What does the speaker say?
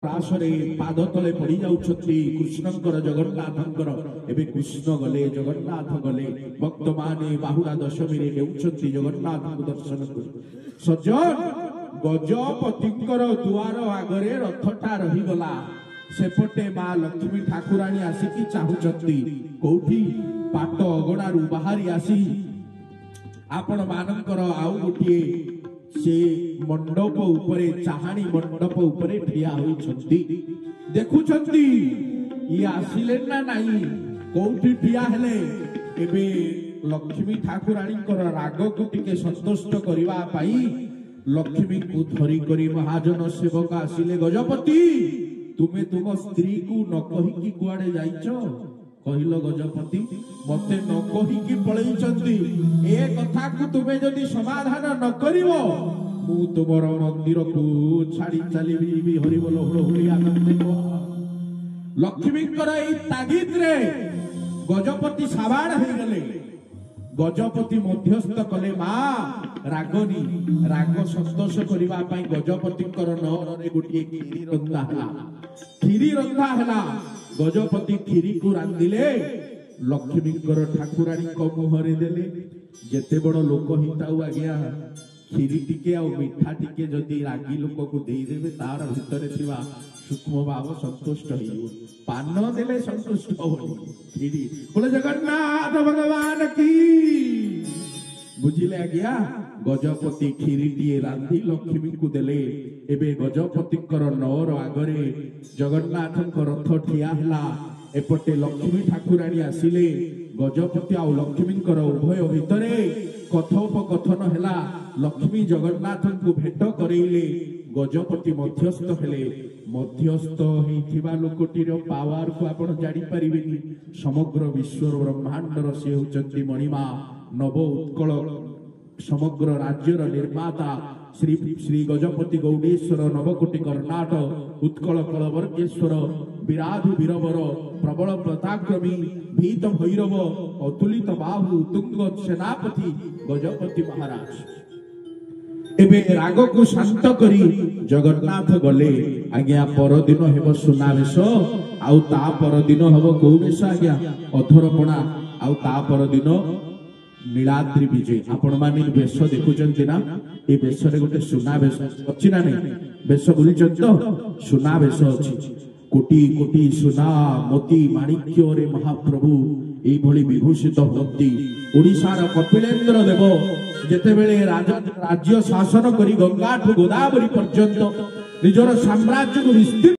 रासरे पाद तले पड़ी जाउछथि कृष्णंकर जगन्नाथंकर एबे कृष्ण गले जगन्नाथ गले भक्त माने बाहुडा दशमी रे नेउछथि जगन्नाथ को दर्शन कर सज्जन गजपतिंकर दुआर आगरे रथटा रही गला सेपटे मा लक्ष्मी ठाकुराणी आसिकी चाहुछथि कोठी पाट अगणारु बाहरी आसी आपण मानकर आउ गोटिए से मंडप उपरे चाहाणी मंडप उपरे ठिया होइछथि देखुछथि ये आसिले ना नाही कोठी ठिया हेले एबे लक्ष्मी ठाकुराणी कर राग को टिके संतुष्ट करिवा पाई लक्ष्मी को धरी करी महाजन सेवक आसिले गजपति तुमे तुम स्त्री को न कहि की कुआडे जाइछो कहिलो गजपति मते न कहि की पळैछथि ए कथा को तुमे जदी समाधान न करिवो मु तुमर मंदिर को छाड़ी चलीबी हरि बोल हुड़ी आनंद लक्ष्मी कर ए तागिद रे गजपति साबाड़ हो गले गजपति मध्यस्थ कले मा रागनी राग संतोष करबा पई गजपति कर नर रे गोटिए खीरी रंधा हला गजपति खीरी को रांधिले लक्ष्मी कर ठाकुराणी को मुहरे देले जेते बड़ लोक हिताउ आज्ञा खीरी टिके आ मिठा टिके जदि रागी लोक को दे देबे तार भितरे थिबा सूक्ष्म भाव संतुष्ट होइबो पान देले संतुष्ट होई खीरी बोले जगन्नाथ भगवान की बुझिले आज्ञा गजपति खीरी टिए रांधी लक्ष्मी को देले एबे गजपति कर नौर आगरे जगन्नाथ रथ ठिया हला एपटे लक्ष्मी ठाकुराणी आसिले गजपति आ लक्ष्मी कर उभय भितरे कथोपकथन हला लक्ष्मी जगन्नाथ को भेट करैले गजपति मध्यस्थ हेले मध्यस्थ हेथिबा लोकटीर पावर को आपण जानि परिबेनी समग्र विश्व ब्रह्मांडर से होचंती मणिमा नव उत्कल समग्र राज्यर निर्माता श्री श्री गजपति गौडेश्वर नवकोटि कर्णाटक उत्कल कलवर्गेश्वर विराधि वीरवर प्रबल प्रताक्रमी भीत भैरव अतुलित बाहु तुंग सेनापति गजपति महाराज एबे राग को शांत करी जगन्नाथ गले आज्ञा परदिन हेब सुनावेश आउ ता परदिन हबो को बेश आज्ञा अधरपणा आउ ता परदिन नीलाद्री विजय आपण माने बेश देखुचंती ना ए बेश रे गोटे सुनावेश अछि ना नै बेश बुलिचंत सुनावेश अछि कोटी कोटी सुना मोती माणिक्य रे महाप्रभु एई भली विभूषित होती ओडिसार कपिलेन्द्र देव जेते बेले राज्य शासन करी गंगा ठु गोदावरी पर्यंत निजर साम्राज्य को विस्तृत